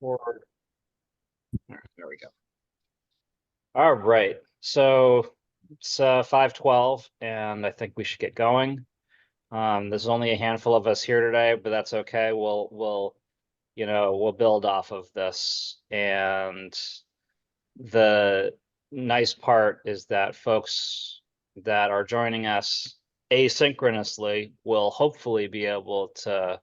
Or there we go. All right. So it's 5:12, and I think we should get going. There's only a handful of us here today, but that's okay. We'll build off of this. And the nice part is that folks that are joining us asynchronously will hopefully be able to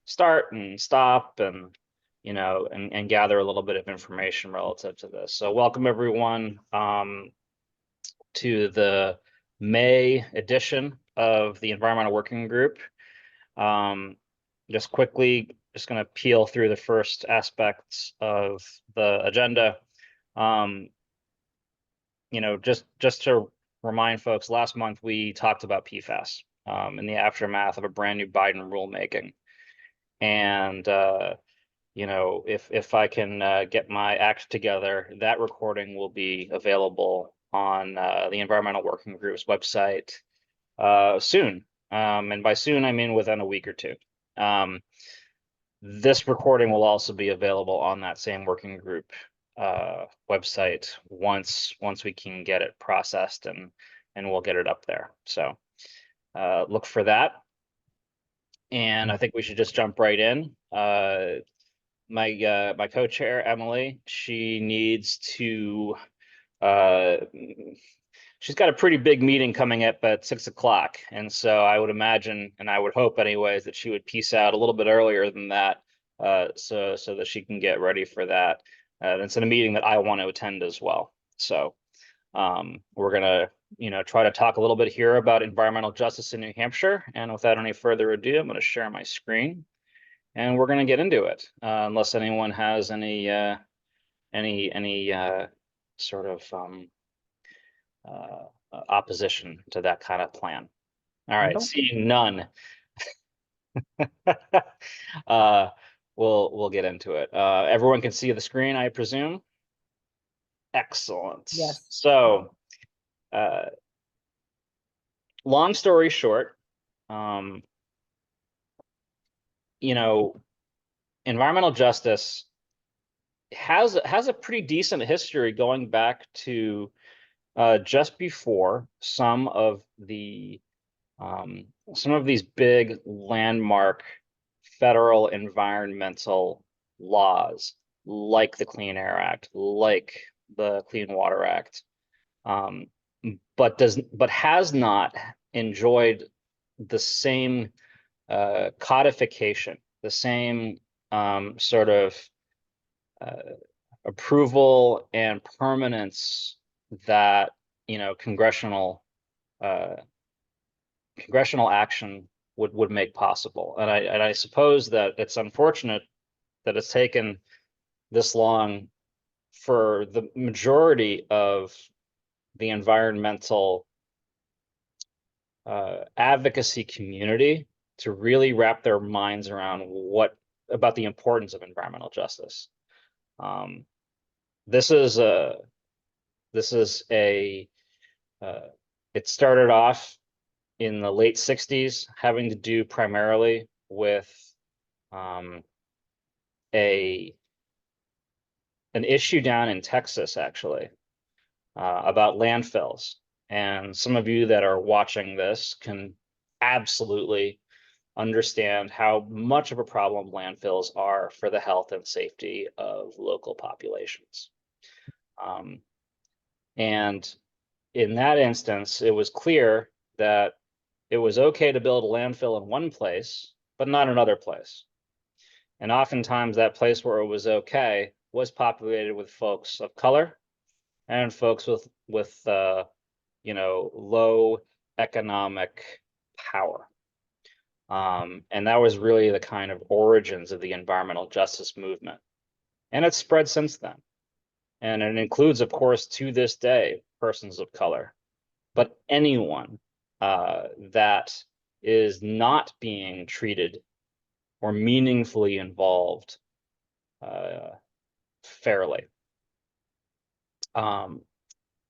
start and stop and and gather a little bit of information relative to this. So welcome everyone to the May edition of the Environmental Working Group. Just quickly, just going to peel through the first aspects of the agenda. Just to remind folks, last month we talked about PFAS in the aftermath of a brand new Biden rulemaking. And if I can get my act together, that recording will be available on the Environmental Working Group's website soon. And by soon, I mean within a week or two. This recording will also be available on that same working group website once we can get it processed, and we'll get it up there. So look for that. And I think we should just jump right in. My co-chair, Emily, she needs to she's got a pretty big meeting coming up at 6 o'clock. And so I would imagine, and I would hope anyways, that she would peace out a little bit earlier than that, so that she can get ready for that. It's in a meeting that I want to attend as well. So we're gonna, try to talk a little bit here about environmental justice in New Hampshire. And without any further ado, I'm going to share my screen, and we're going to get into it. Unless anyone has any sort of opposition to that kind of plan. All right, seeing none, we'll get into it. Everyone can see the screen, I presume. Excellent. Yes. So, long story short, environmental justice has a pretty decent history going back to just before some of these big landmark federal environmental laws, like the Clean Air Act, like the Clean Water Act, but has not enjoyed the same codification, the same sort of approval and permanence that congressional action would make possible. And I suppose that it's unfortunate that it's taken this long for the majority of the environmental advocacy community to really wrap their minds around about the importance of environmental justice. It started off in the late 60s, having to do primarily with an issue down in Texas, actually, about landfills. And some of you that are watching this can absolutely understand how much of a problem landfills are for the health and safety of local populations. And in that instance, it was clear that it was okay to build a landfill in one place, but not another place. And oftentimes that place where it was okay was populated with folks of color and folks with low economic power. And that was really the kind of origins of the environmental justice movement. And it's spread since then. And it includes, of course, to this day, persons of color. But anyone that is not being treated or meaningfully involved fairly.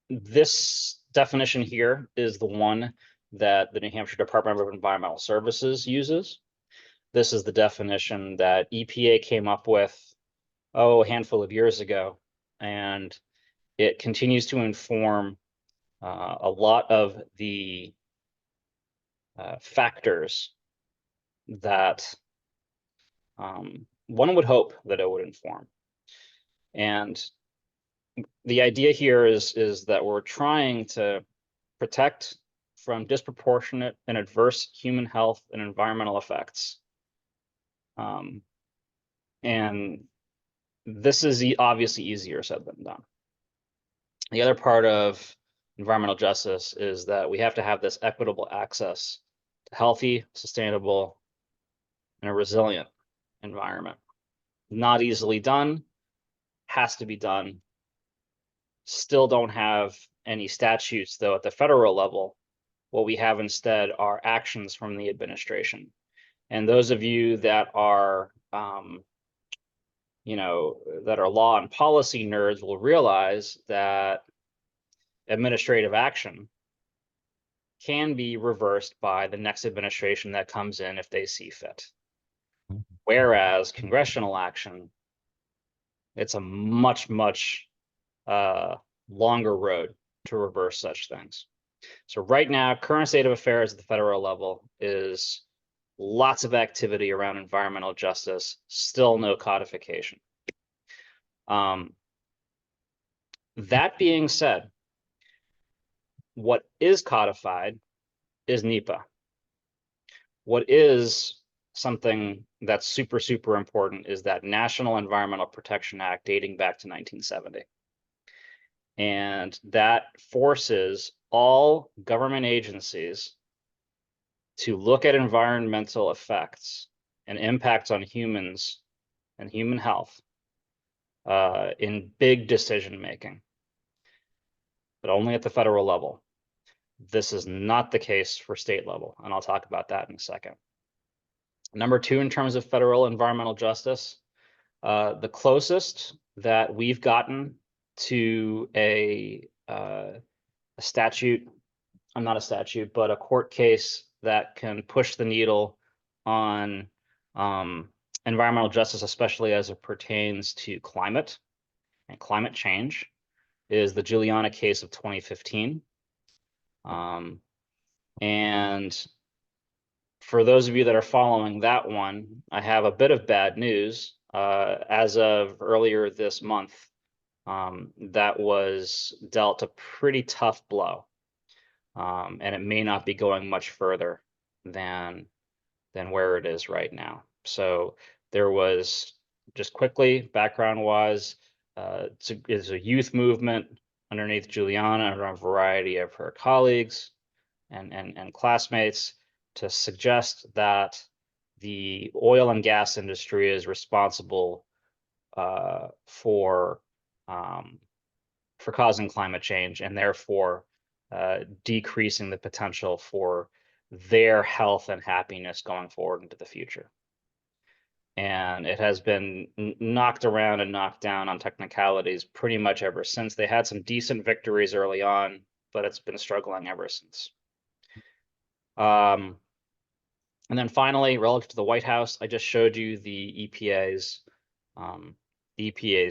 This definition here is the one that the New Hampshire Department of Environmental Services uses. This is the definition that EPA came up with a handful of years ago, and it continues to inform a lot of the factors that one would hope that it would inform. And the idea here is that we're trying to protect from disproportionate and adverse human health and environmental effects. And this is obviously easier said than done. The other part of environmental justice is that we have to have this equitable access to healthy, sustainable, and a resilient environment. Not easily done, has to be done. Still don't have any statutes, though, at the federal level. What we have instead are actions from the administration. And those of you that are, that are law and policy nerds will realize that administrative action can be reversed by the next administration that comes in if they see fit. Whereas congressional action, it's a much, much longer road to reverse such things. So right now, current state of affairs at the federal level is lots of activity around environmental justice, still no codification. That being said, what is codified is NEPA. What is something that's super, super important is that National Environmental Protection Act dating back to 1970. And that forces all government agencies to look at environmental effects and impacts on humans and human health in big decision making, but only at the federal level. This is not the case for state level, and I'll talk about that in a second. Number two, in terms of federal environmental justice, the closest that we've gotten to a statute, not a statute, but a court case that can push the needle on environmental justice, especially as it pertains to climate and climate change, is the Juliana case of 2015. And for those of you that are following that one, I have a bit of bad news. As of earlier this month, that was dealt a pretty tough blow. And it may not be going much further than where it is right now. So there was, just quickly, background-wise, it's a youth movement underneath Juliana and a variety of her colleagues and classmates to suggest that the oil and gas industry is responsible for causing climate change, and therefore decreasing the potential for their health and happiness going forward into the future. And it has been knocked around and knocked down on technicalities pretty much ever since. They had some decent victories early on, but it's been struggling ever since. And then finally, relative to the White House, I just showed you the EPA's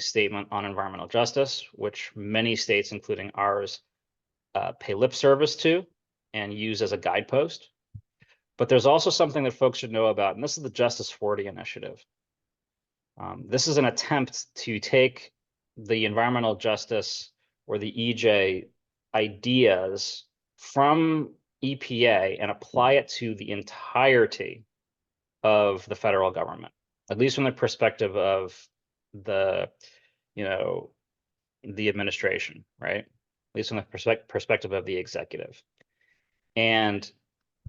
statement on environmental justice, which many states, including ours, pay lip service to and use as a guidepost. But there's also something that folks should know about, and this is the Justice 40 initiative. This is an attempt to take the environmental justice or the EJ ideas from EPA and apply it to the entirety of the federal government, at least from the perspective of the administration, right? At least from the perspective of the executive. And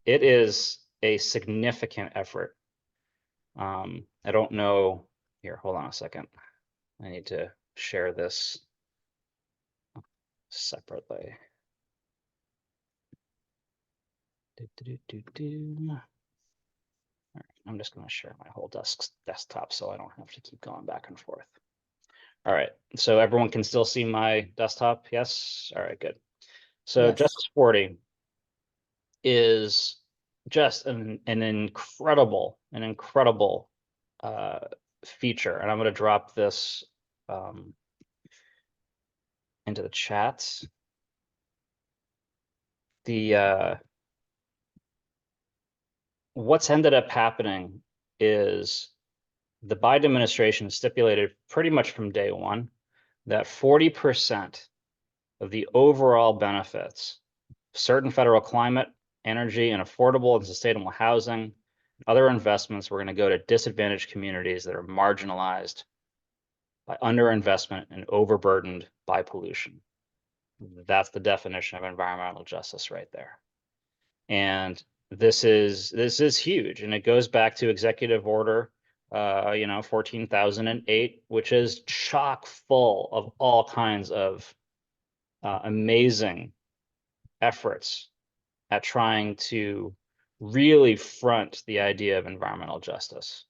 it is a significant effort. I don't know, here, hold on a second. I need to share this separately. All right, I'm just going to share my whole desktop so I don't have to keep going back and forth. All right, so everyone can still see my desktop? Yes? All right, good. So yes. Justice 40 is just an incredible feature, and I'm going to drop this into the chats. What's ended up happening is the Biden administration stipulated pretty much from day one that 40% of the overall benefits, certain federal climate, energy, and affordable and sustainable housing, other investments were going to go to disadvantaged communities that are marginalized by underinvestment and overburdened by pollution. That's the definition of environmental justice right there. And this is huge, and it goes back to Executive Order 14,008, which is chock full of all kinds of amazing efforts at trying to really front the idea of environmental justice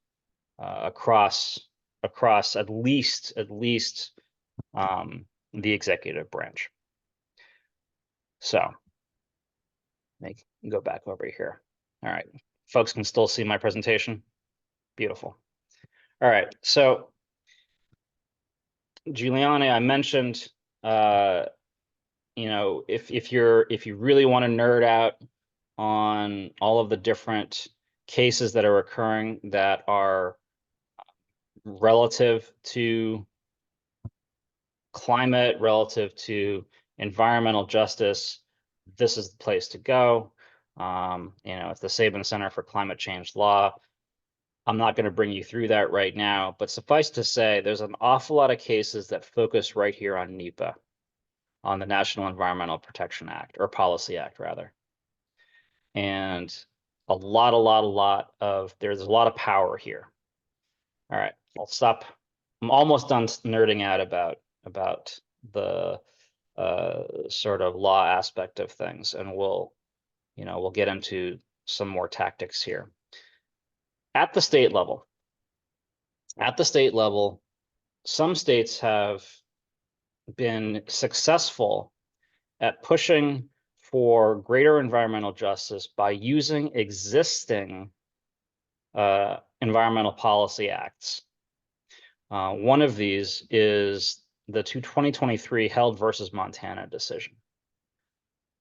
across at least the executive branch. So go back over here. All right, folks can still see my presentation. Beautiful. All right, so Giuliani, I mentioned, if you really want to nerd out on all of the different cases that are occurring that are relative to climate, relative to environmental justice, this is the place to go. It's the Sabin Center for Climate Change Law. I'm not going to bring you through that right now, but suffice to say, there's an awful lot of cases that focus right here on NEPA, on the National Environmental Protection Act, or Policy Act, rather. And there's a lot of power here. All right, I'll stop. I'm almost done nerding out about the sort of law aspect of things, and we'll get into some more tactics here. At the state level, some states have been successful at pushing for greater environmental justice by using existing environmental policy acts. One of these is the 2023 Held versus Montana decision.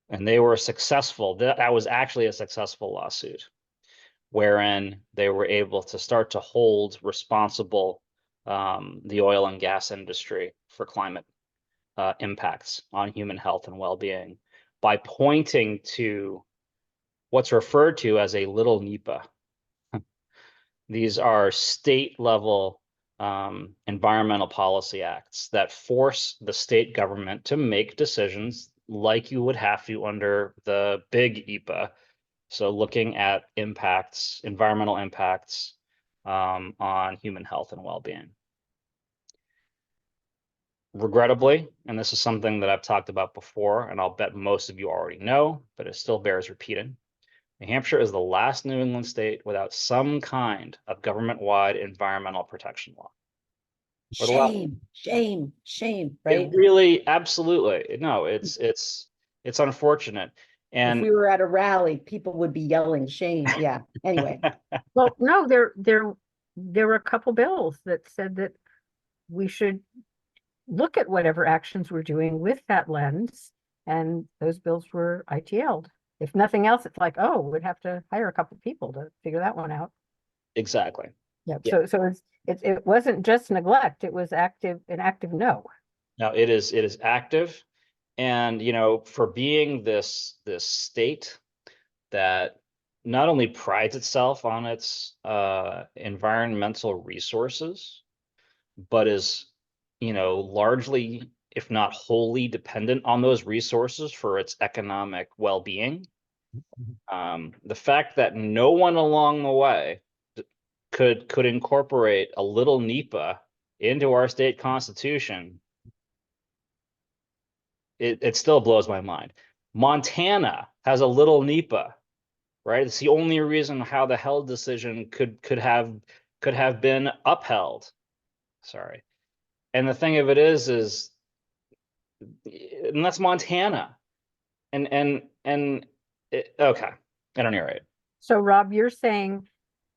And they were successful. That was actually a successful lawsuit, wherein they were able to start to hold responsible the oil and gas industry for climate impacts on human health and well-being by pointing to what's referred to as a little NEPA. These are state-level environmental policy acts that force the state government to make decisions like you would have to under the big EPA. So looking at impacts, environmental impacts on human health and well-being. Regrettably, and this is something that I've talked about before, and I'll bet most of you already know, but it still bears repeating, New Hampshire is the last New England state without some kind of government-wide environmental protection law. Shame, right? It really, absolutely. No, it's unfortunate. And if we were at a rally, people would be yelling shame. Yeah. Anyway. Well, no, there were a couple bills that said that we should look at whatever actions we're doing with that lens, and those bills were ITL'd. If nothing else, it's like, oh, we'd have to hire a couple people to figure that one out. Exactly. Yeah. So it wasn't just neglect; it was an active no. No, it is active, and for being this state that not only prides itself on its environmental resources, but is largely, if not wholly, dependent on those resources for its economic well-being. The fact that no one along the way could incorporate a little NEPA into our state constitution, it still blows my mind. Montana has a little NEPA, right? It's the only reason how the Held decision could have been upheld. Sorry. And the thing of it is and that's Montana. Okay, I don't hear it. So Rob, you're saying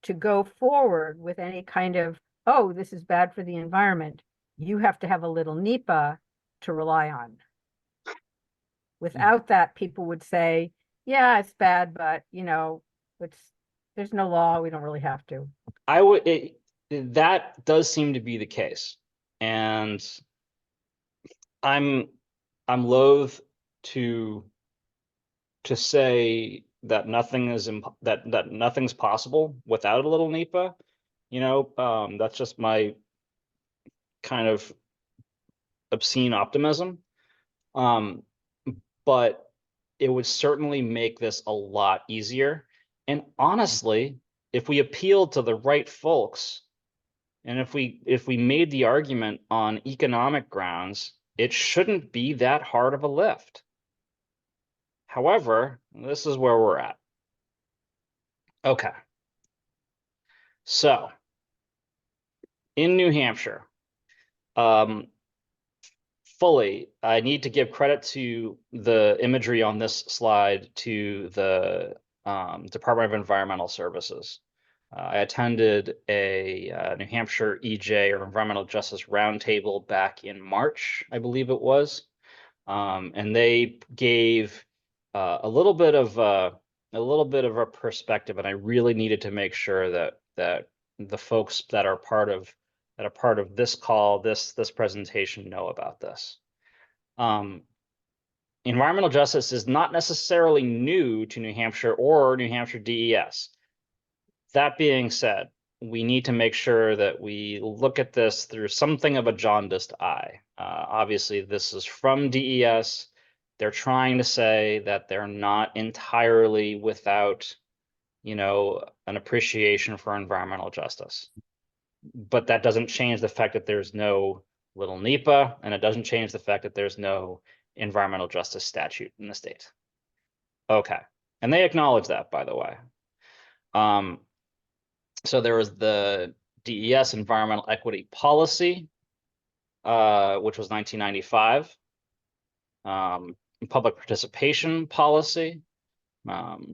to go forward with any kind of oh, this is bad for the environment, you have to have a little NEPA to rely on. Without that, people would say, yeah, it's bad, but there's no law, we don't really have to. That does seem to be the case. And I'm loath to say that that nothing's possible without a little NEPA. That's just my kind of obscene optimism. But it would certainly make this a lot easier. And honestly, if we appealed to the right folks, and if we made the argument on economic grounds, it shouldn't be that hard of a lift. However, this is where we're at. Okay. So in New Hampshire, fully, I need to give credit to the imagery on this slide to the Department of Environmental Services. I attended a New Hampshire EJ, or Environmental Justice Roundtable, back in March, I believe it was, and they gave a little bit of a perspective, and I really needed to make sure that the folks that are part of this call, this presentation, know about this. Environmental justice is not necessarily new to New Hampshire or New Hampshire DES. That being said, we need to make sure that we look at this through something of a jaundiced eye. Obviously, this is from DES. They're trying to say that they're not entirely without, an appreciation for environmental justice. But that doesn't change the fact that there's no little NEPA, and it doesn't change the fact that there's no environmental justice statute in the state. Okay, and they acknowledge that, by the way. So there was the DES Environmental Equity Policy, which was 1995. Public Participation Policy,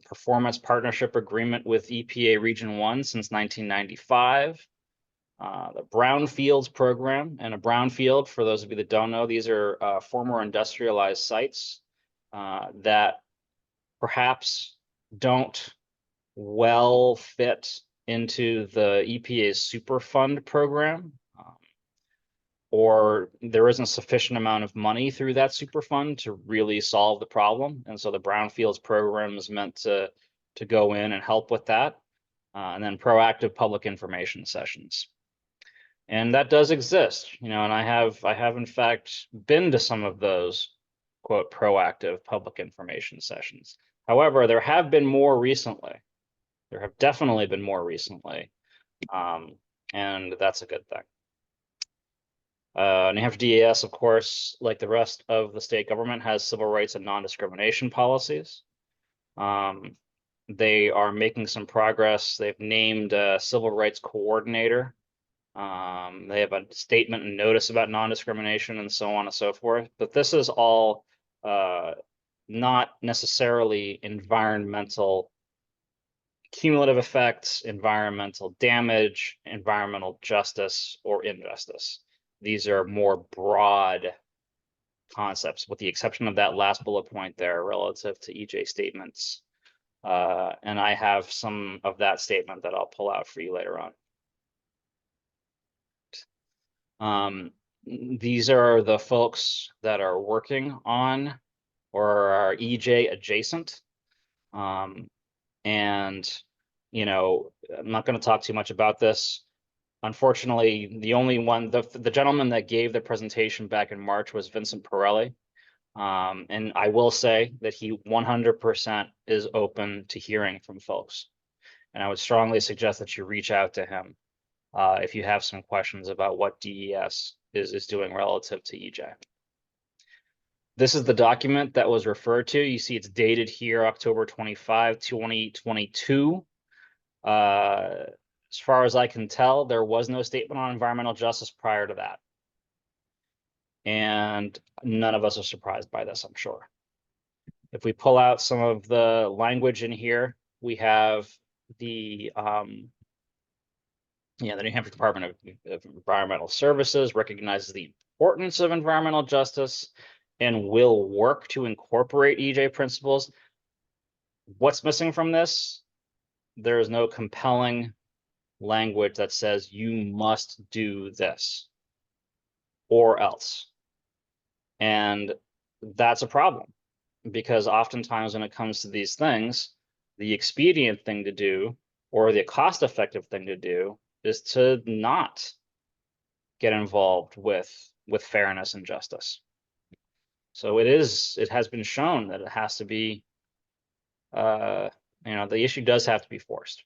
Performance Partnership Agreement with EPA Region 1 since 1995. The Brownfields Program, and a brownfield, for those of you that don't know, these are former industrialized sites that perhaps don't well fit into the EPA's Superfund program, or there isn't sufficient amount of money through that Superfund to really solve the problem. And so the Brownfields program is meant to go in and help with that. And then proactive public information sessions. And that does exist, and I have in fact been to some of those, quote, proactive public information sessions. However, there have been more recently. There have definitely been more recently, and that's a good thing. New Hampshire DES, of course, like the rest of the state government, has civil rights and non-discrimination policies. They are making some progress. They've named a civil rights coordinator. They have a statement and notice about non-discrimination and so on and so forth. But this is all not necessarily environmental cumulative effects, environmental damage, environmental justice, or injustice. These are more broad concepts, with the exception of that last bullet point there relative to EJ statements. And I have some of that statement that I'll pull out for you later on. These are the folks that are working on or are EJ adjacent. And, I'm not going to talk too much about this. Unfortunately, the only one, the gentleman that gave the presentation back in March was Vincent Pirelli. And I will say that he 100% is open to hearing from folks. And I would strongly suggest that you reach out to him if you have some questions about what DES is doing relative to EJ. This is the document that was referred to. You see it's dated here, October 25, 2022. As far as I can tell, there was no statement on environmental justice prior to that. And none of us are surprised by this, I'm sure. If we pull out some of the language in here, we have the Yeah, the New Hampshire Department of Environmental Services recognizes the importance of environmental justice and will work to incorporate EJ principles. What's missing from this? There is no compelling language that says you must do this or else. And that's a problem, because oftentimes when it comes to these things, the expedient thing to do or the cost-effective thing to do is to not get involved with fairness and justice. So it has been shown that it has to be, the issue does have to be forced.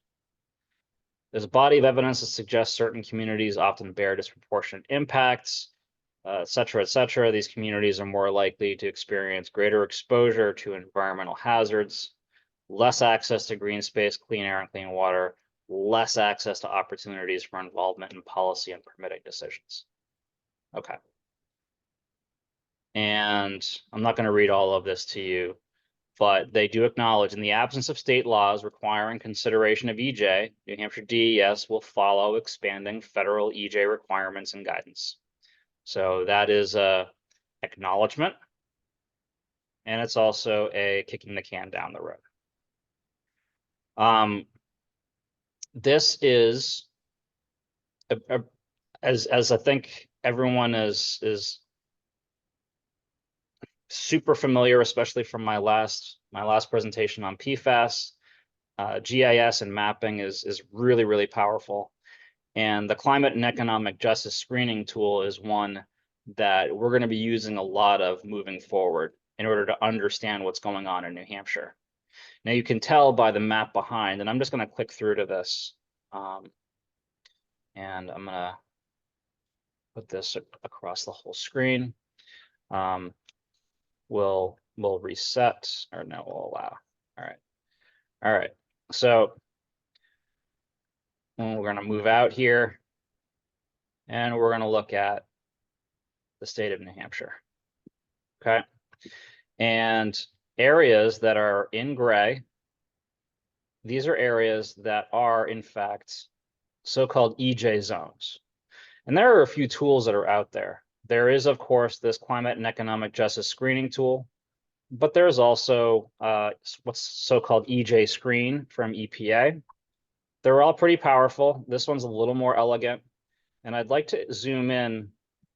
There's a body of evidence that suggests certain communities often bear disproportionate impacts, et cetera, et cetera. These communities are more likely to experience greater exposure to environmental hazards, less access to green space, clean air, and clean water, less access to opportunities for involvement in policy and permitting decisions. Okay. And I'm not going to read all of this to you, but they do acknowledge, in the absence of state laws requiring consideration of EJ, New Hampshire DES will follow expanding federal EJ requirements and guidance. So that is a acknowledgement, and it's also a kicking the can down the road. This is as I think everyone is super familiar, especially from my last presentation on PFAS. GIS and mapping is really powerful, and the climate and economic justice screening tool is one that we're going to be using a lot of moving forward in order to understand what's going on in New Hampshire. Now you can tell by the map behind, and I'm just going to click through to this, and I'm going to put this across the whole screen. We'll reset, or no, we'll allow. All right. So we're going to move out here, and we're going to look at the state of New Hampshire. Okay. And areas that are in gray, these are areas that are, in fact, so-called EJ zones. And there are a few tools that are out there. There is, of course, this climate and economic justice screening tool, but there's also what's so-called EJ Screen from EPA. They're all pretty powerful. This one's a little more elegant. And I'd like to zoom in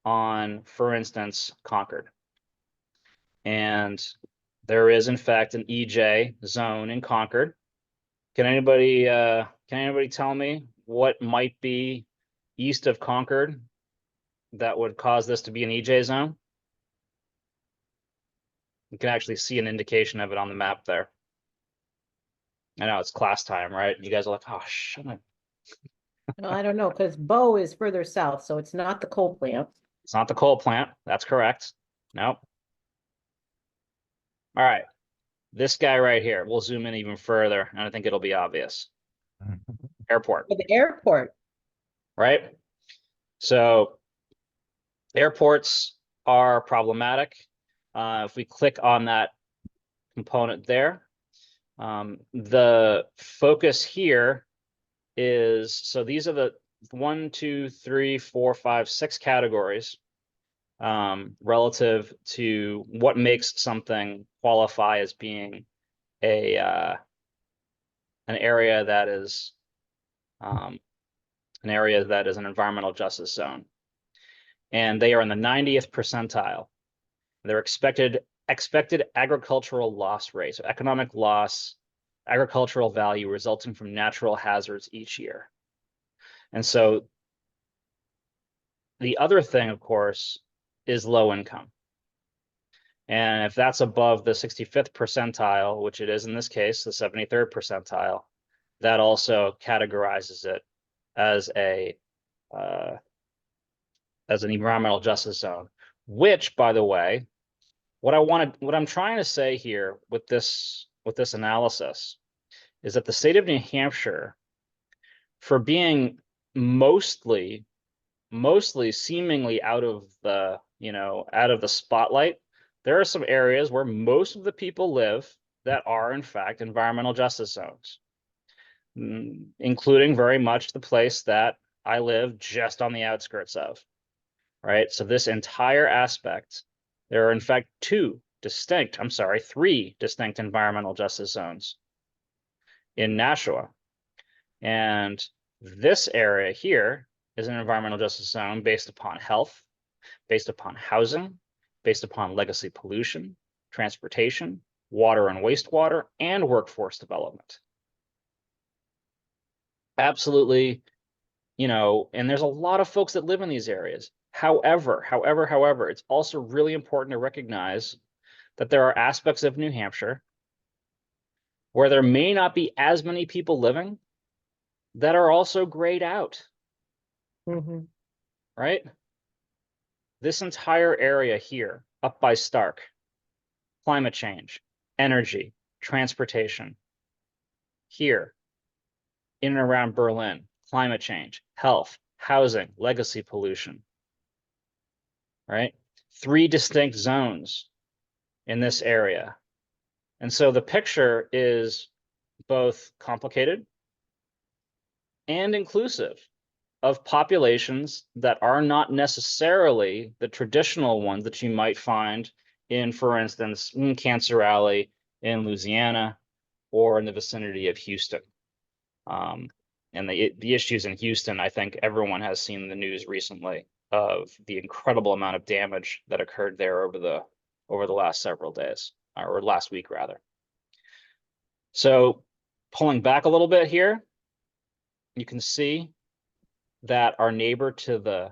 on, for instance, Concord. And there is, in fact, an EJ zone in Concord. Can anybody tell me what might be east of Concord that would cause this to be an EJ zone? You can actually see an indication of it on the map there. I know it's class time, right? You guys are like, oh, shut up. No, I don't know, because Bow is further south, so it's not the coal plant. It's not the coal plant. That's correct. Nope. All right. This guy right here, we'll zoom in even further, and I think it'll be obvious. Airport. The airport. Right? So airports are problematic. If we click on that component there, the focus here is, so these are the 1, 2, 3, 4, 5, 6 categories relative to what makes something qualify as being an area that is an environmental justice zone, and they are in the 90th percentile. Their expected agricultural loss rate, so economic loss, agricultural value resulting from natural hazards each year. And so the other thing, of course, is low income. And if that's above the 65th percentile, which it is in this case, the 73rd percentile, that also categorizes it as an environmental justice zone, which, by the way, what I'm trying to say here with this analysis is that the state of New Hampshire, for being mostly seemingly out of the spotlight, there are some areas where most of the people live that are in fact environmental justice zones, including very much the place that I live just on the outskirts of, right? So this entire aspect, there are in fact three distinct environmental justice zones in Nashua. And this area here is an environmental justice zone based upon health, based upon housing, based upon legacy pollution, transportation, water and wastewater, and workforce development. Absolutely, and there's a lot of folks that live in these areas. However, it's also really important to recognize that there are aspects of New Hampshire where there may not be as many people living that are also grayed out, Mhm. right? This entire area here, up by Stark, climate change, energy, transportation. Here, in and around Berlin, climate change, health, housing, legacy pollution, right? 3 distinct zones in this area. And so the picture is both complicated and inclusive of populations that are not necessarily the traditional ones that you might find in, for instance, in Cancer Alley in Louisiana or in the vicinity of Houston. And the issues in Houston, I think everyone has seen the news recently of the incredible amount of damage that occurred there over the last several days, or last week rather. So pulling back a little bit here, you can see that our neighbor to the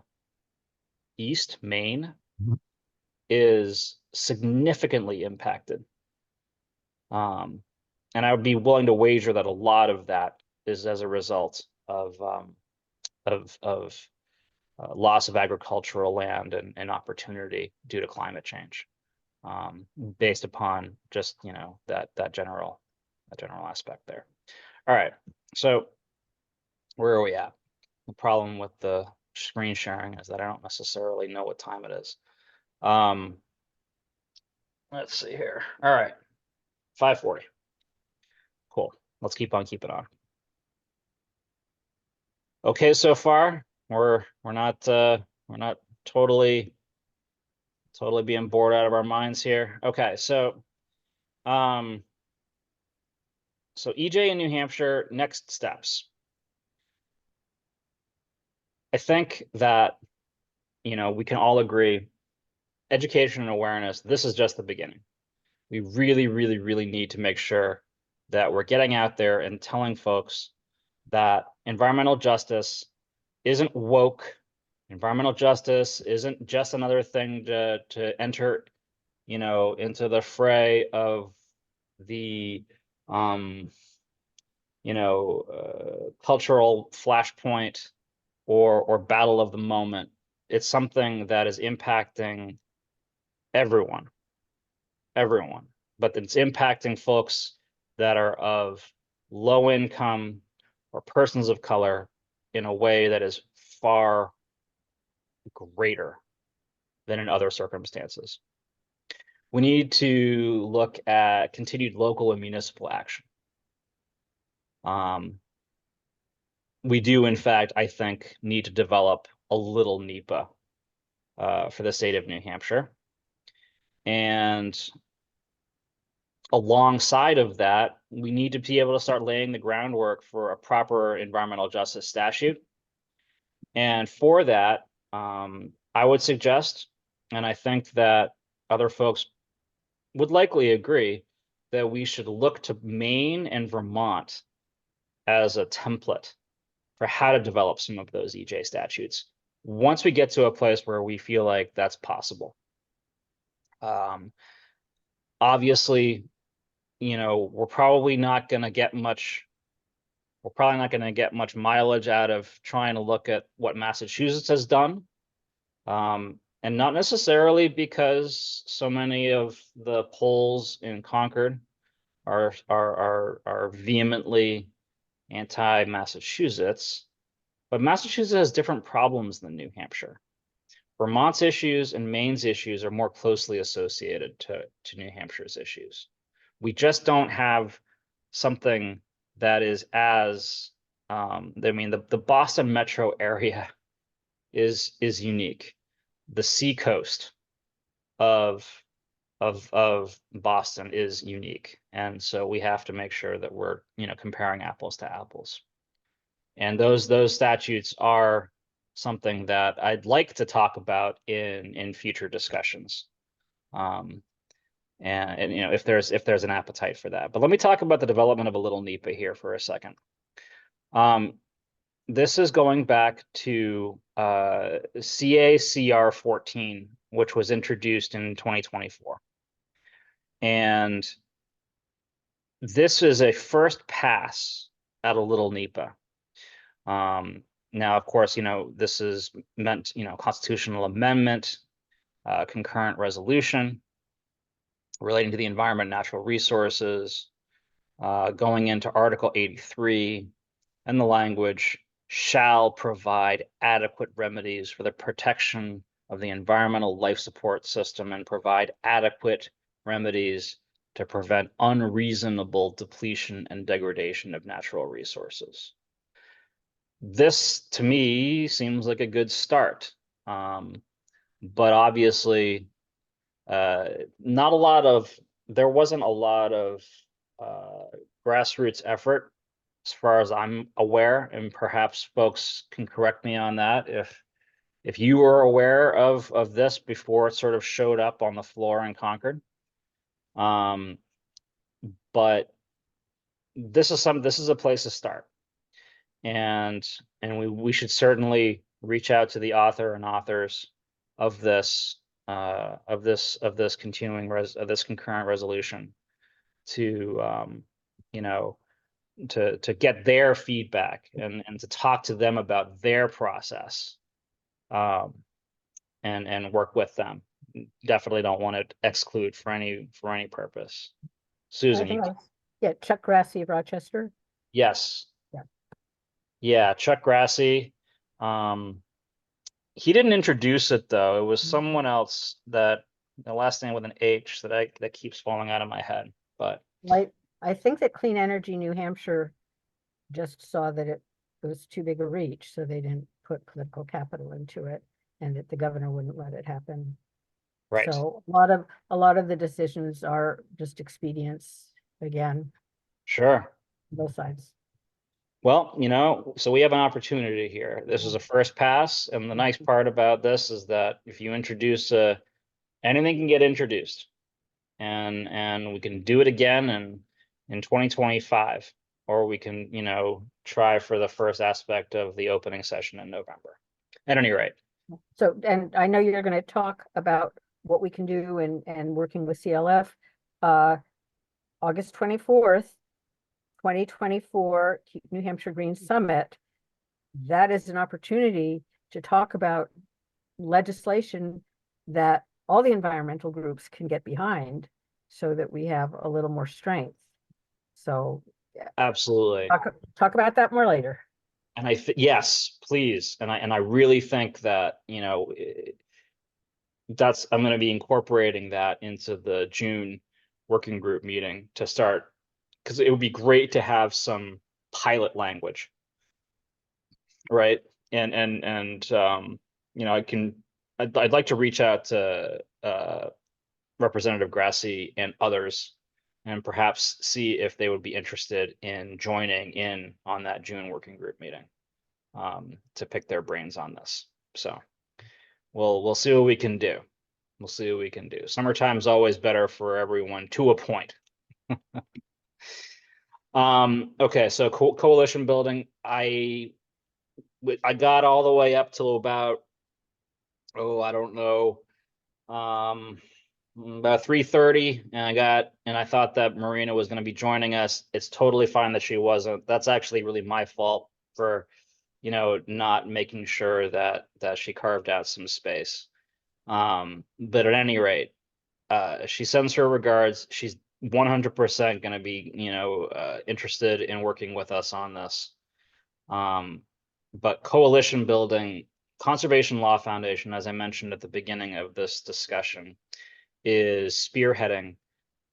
east, Maine, is significantly impacted. And I would be willing to wager that a lot of that is as a result of loss of agricultural land and opportunity due to climate change, based upon just that general aspect there. All right, so where are we at? The problem with the screen sharing is that I don't necessarily know what time it is. Let's see here. All right, 5:40. Cool. Let's keep on keeping on. Okay, so far we're not totally being bored out of our minds here. Okay, so EJ in New Hampshire, next steps. I think that we can all agree, education and awareness, this is just the beginning. We really need to make sure that we're getting out there and telling folks that environmental justice isn't woke. Environmental justice isn't just another thing to enter, into the fray of the cultural flashpoint or battle of the moment. It's something that is impacting everyone, but it's impacting folks that are of low income or persons of color in a way that is far greater than in other circumstances. We need to look at continued local and municipal action. We do, in fact, I think, need to develop a little NEPA for the state of New Hampshire. And alongside of that, we need to be able to start laying the groundwork for a proper environmental justice statute. And for that, I would suggest, and I think that other folks would likely agree, that we should look to Maine and Vermont as a template for how to develop some of those EJ statutes once we get to a place where we feel like that's possible. Obviously, we're probably not going to get much mileage out of trying to look at what Massachusetts has done. And not necessarily because so many of the polls in Concord are vehemently anti-Massachusetts, but Massachusetts has different problems than New Hampshire. Vermont's issues and Maine's issues are more closely associated to New Hampshire's issues. We just don't have something that is as I mean, the Boston metro area is unique. The seacoast of Boston is unique, and so we have to make sure that we're, comparing apples to apples. And those statutes are something that I'd like to talk about in future discussions. And if there's an appetite for that. But let me talk about the development of a Little NEPA here for a second. This is going back to CACR 14, which was introduced in 2024. And this is a first pass at a Little NEPA. Now, of course, this is meant, constitutional amendment, concurrent resolution relating to the environment, natural resources, going into Article 83, and the language shall provide adequate remedies for the protection of the environmental life support system and provide adequate remedies to prevent unreasonable depletion and degradation of natural resources. This, to me, seems like a good start. But obviously, there wasn't a lot of grassroots effort as far as I'm aware, and perhaps folks can correct me on that if you were aware of this before it sort of showed up on the floor in Concord. But this is a place to start, and we should certainly reach out to the author and authors of this concurrent resolution to to get their feedback and to talk to them about their process, and work with them. Definitely don't want to exclude for any purpose. Susan, Yeah, Chuck Grassi of Rochester. yes. Yeah. Yeah, Chuck Grassi. He didn't introduce it though. It was someone else that the last name with an H that keeps falling out of my head. But I think that Clean Energy New Hampshire just saw that it was too big a reach, so they didn't put political capital into it, and that the governor wouldn't let it happen. right. So a lot of the decisions are just expedience again, Sure. both sides. Well, so we have an opportunity here. This is a first pass, and the nice part about this is that if you introduce anything can get introduced, and we can do it again in 2025, or we can, try for the first aspect of the opening session in November. At any rate. So, and I know you're going to talk about what we can do and working with CLF. August 24th, 2024, Keep New Hampshire Green Summit. That is an opportunity to talk about legislation that all the environmental groups can get behind so that we have a little more strength. So Absolutely. Talk about that more later. And yes, please. And I really think that, I'm going to be incorporating that into the June working group meeting to start, because it would be great to have some pilot language, right? And I'd like to reach out to Representative Grassi and others, and perhaps see if they would be interested in joining in on that June working group meeting, to pick their brains on this. So we'll see what we can do. We'll see what we can do. Summertime's always better for everyone to a point. Okay, so coalition building. I got all the way up till about, I don't know, about 3:30, and I thought that Marina was going to be joining us. It's totally fine that she wasn't. That's actually really my fault for, not making sure that she carved out some space. But at any rate, she sends her regards. She's 100% going to be, interested in working with us on this. But coalition building, Conservation Law Foundation, as I mentioned at the beginning of this discussion, is spearheading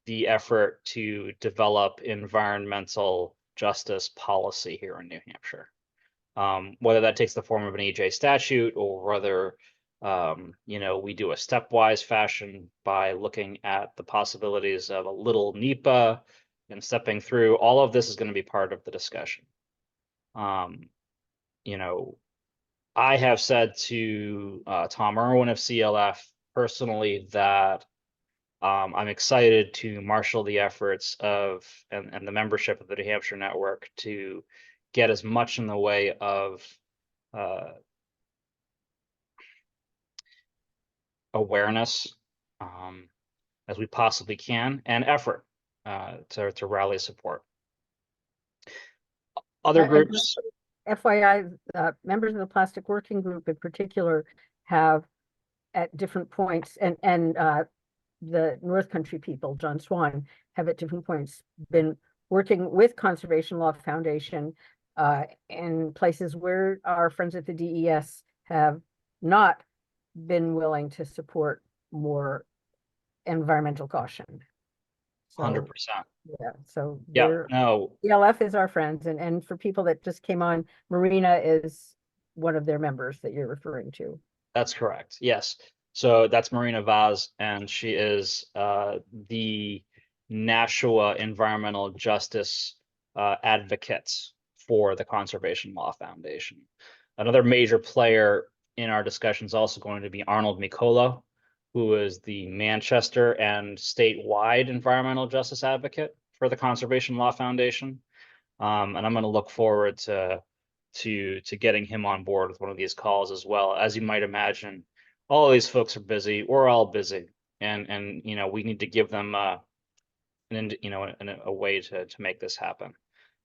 the effort to develop environmental justice policy here in New Hampshire. Whether that takes the form of an EJ statute or whether we do a stepwise fashion by looking at the possibilities of a little NEPA and stepping through, all of this is going to be part of the discussion. I have said to Tom Irwin of CLF personally that I'm excited to marshal the efforts of and the membership of the New Hampshire Network to get as much in the way of awareness as we possibly can, and effort to rally support. Other groups. FYI, members of the Plastic Working Group in particular have at different points, and the North Country people, John Swan, have at different points been working with Conservation Law Foundation in places where our friends at the DES have not been willing to support more environmental caution. 100%. Yeah, so Yeah, no. ELF is our friends, and for people that just came on, Marina is one of their members that you're referring to. That's correct. Yes. So that's Marina Vaz, and she is the Nashua Environmental Justice advocate for the Conservation Law Foundation. Another major player in our discussion is also going to be Arnold Mikola, who is the Manchester and statewide environmental justice advocate for the Conservation Law Foundation. And I'm going to look forward to getting him on board with one of these calls as well. As you might imagine, all of these folks are busy. We're all busy, and we need to give them a way to make this happen.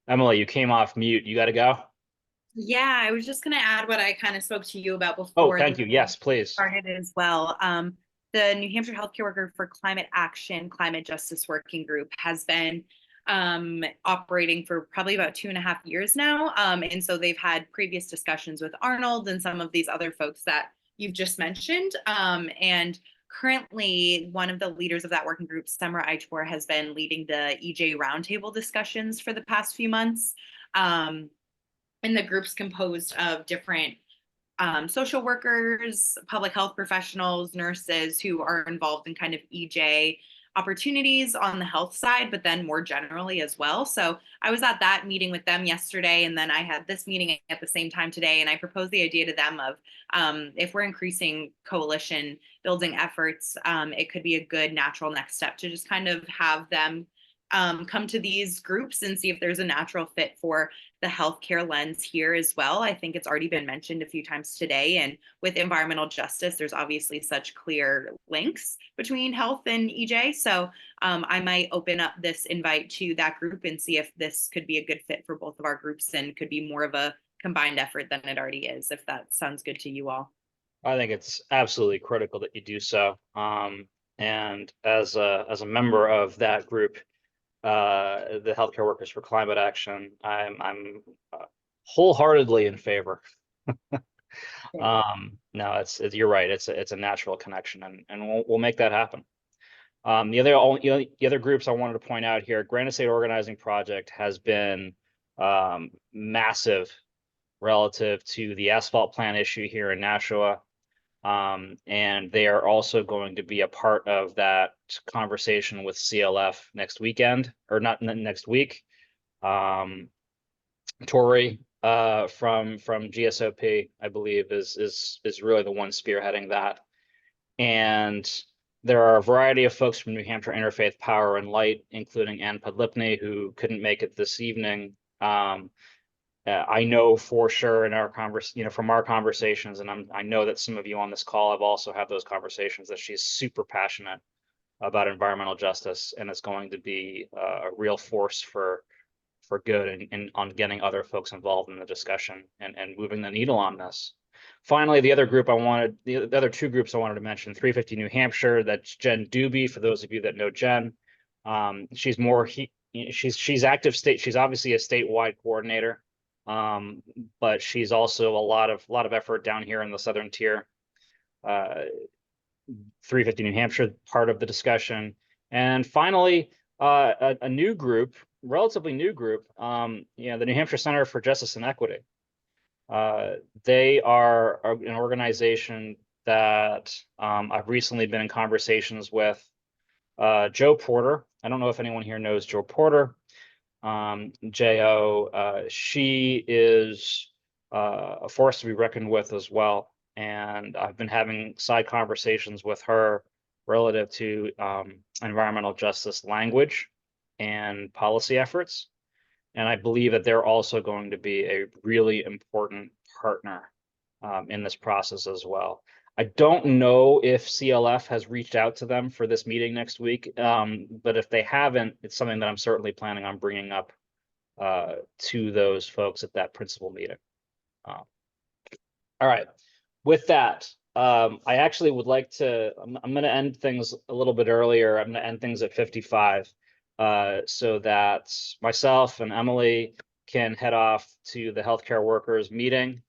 Emily, you came off mute. You got to go. Yeah, I was just going to add what I kind of spoke to you about before. Oh, thank you. Yes, please. Started as well. The New Hampshire Healthcare Worker for Climate Action, Climate Justice Working Group has been operating for probably about 2.5 years now. And so they've had previous discussions with Arnold and some of these other folks that you've just mentioned. And currently, one of the leaders of that working group, Semra Aichpor, has been leading the EJ roundtable discussions for the past few months. And the group's composed of different social workers, public health professionals, nurses who are involved in kind of EJ opportunities on the health side, but then more generally as well. So I was at that meeting with them yesterday, and then I had this meeting at the same time today, and I proposed the idea to them of if we're increasing coalition building efforts, it could be a good natural next step to just kind of have them come to these groups and see if there's a natural fit for the healthcare lens here as well. I think it's already been mentioned a few times today. And with environmental justice, there's obviously such clear links between health and EJ. So I might open up this invite to that group and see if this could be a good fit for both of our groups and could be more of a combined effort than it already is, if that sounds good to you all. I think it's absolutely critical that you do so. And as a member of that group, the Healthcare Workers for Climate Action, I'm wholeheartedly in favor. No, you're right. It's a natural connection, and we'll make that happen. The other groups I wanted to point out here, Granite State Organizing Project has been massive relative to the asphalt plant issue here in Nashua. And they are also going to be a part of that conversation with CLF next weekend, or not next week. Tori from GSOP, I believe, is really the one spearheading that. And there are a variety of folks from New Hampshire Interfaith Power and Light, including Ann Podlipny, who couldn't make it this evening. I know for sure in our from our conversations, and I know that some of you on this call have also had those conversations, that she's super passionate about environmental justice, and it's going to be a real force for good and on getting other folks involved in the discussion and moving the needle on this. Finally, the other other two groups I wanted to mention, 350 New Hampshire, that's Jen Doobie, for those of you that know Jen. She's active state. She's obviously a statewide coordinator. But she's also a lot of effort down here in the southern tier. 350 New Hampshire, part of the discussion. And finally, A new group, relatively new group, you know, the New Hampshire Center for Justice and Equity. They are an organization that I've recently been in conversations with. Joe Porter. I don't know if anyone here knows Joe Porter. Jo, she is a force to be reckoned with as well. And I've been having side conversations with her relative to environmental justice language and policy efforts. And I believe that they're also going to be a really important partner in this process as well. I don't know if CLF has reached out to them for this meeting next week, but if they haven't, it's something that I'm certainly planning on bringing up to those folks at that principal meeting. All right, with that, I actually would like to, I'm going to end things a little bit earlier. I'm going to end things at 55 so that myself and Emily can head off to the healthcare workers meeting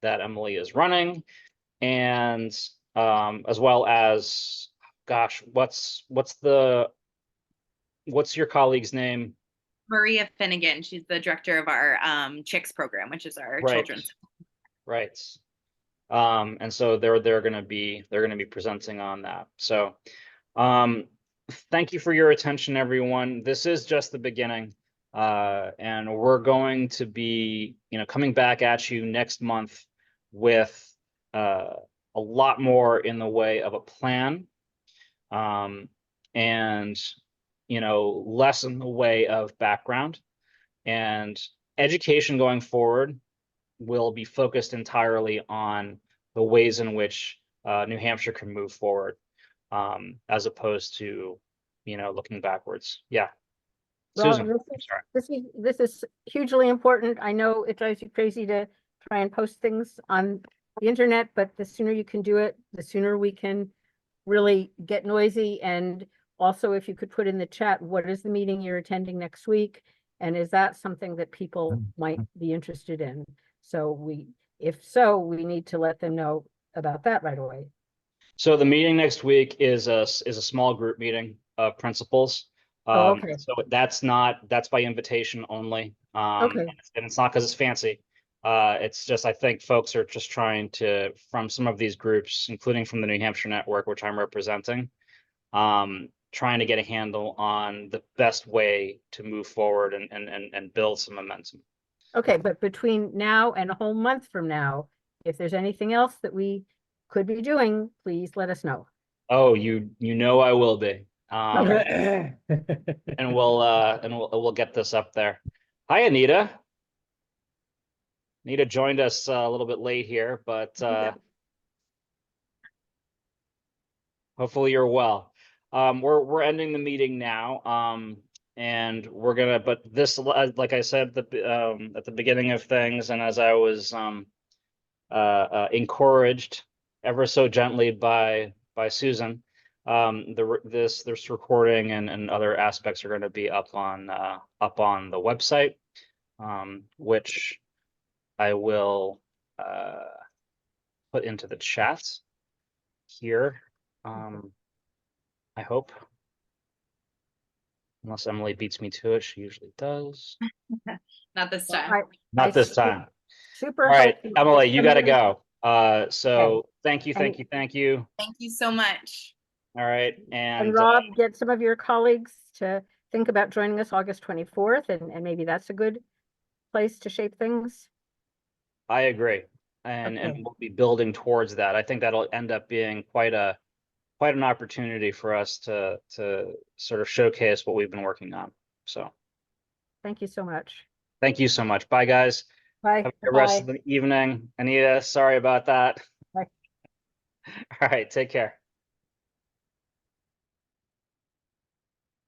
that Emily is running. And as well as, gosh, what's your colleague's name? Maria Finnegan, she's the director of our CHICS program, which is our Right. children's. Right. And so they're going to be presenting on that. So thank you for your attention, everyone. This is just the beginning. And we're going to be, you know, coming back at you next month with a lot more in the way of a plan, and, you know, less in the way of background. And education going forward will be focused entirely on the ways in which New Hampshire can move forward, as opposed to, you know, looking backwards. Yeah. Well, Susan, I'm sorry. this is hugely important. I know it drives you crazy to try and post things on the internet, but the sooner you can do it, the sooner we can really get noisy. And also, if you could put in the chat, what is the meeting you're attending next week? And is that something that people might be interested in? So if so, we need to let them know about that right away. So the meeting next week is a small group meeting of principals. Oh, okay. So that's by invitation only. Okay. And it's not because it's fancy. It's just, I think folks are just trying to, from some of these groups, including from the New Hampshire Network, which I'm representing, trying to get a handle on the best way to move forward and build some momentum. Okay, but between now and a whole month from now, if there's anything else that we could be doing, please let us know. Oh, you know I will be. Okay. And we'll get this up there. Hi, Anita. Anita joined us a little bit late here, but hopefully you're well. We're ending the meeting now. And we're gonna, but this, like I said, at the beginning of things, and as I was encouraged ever so gently by Susan, this recording and other aspects are going to be up on the website, which I will put into the chat here. I hope, unless Emily beats me to it, she usually does. Not this time. Not this time. Super. All right, hope Emily, it's you got to coming. go. So thank you. And- Thank you. Thank you so much. All right, And Rob, get some of your colleagues to think about joining us August 24th, and maybe that's a good place to shape things. I agree. And Okay. we'll be building towards that. I think that'll end up being quite an opportunity for us to sort of showcase what we've been working on. So Thank you so much. thank you so much. Bye, guys. Bye. Have a good rest of the evening. Anita, sorry about that. Bye. All right, take care.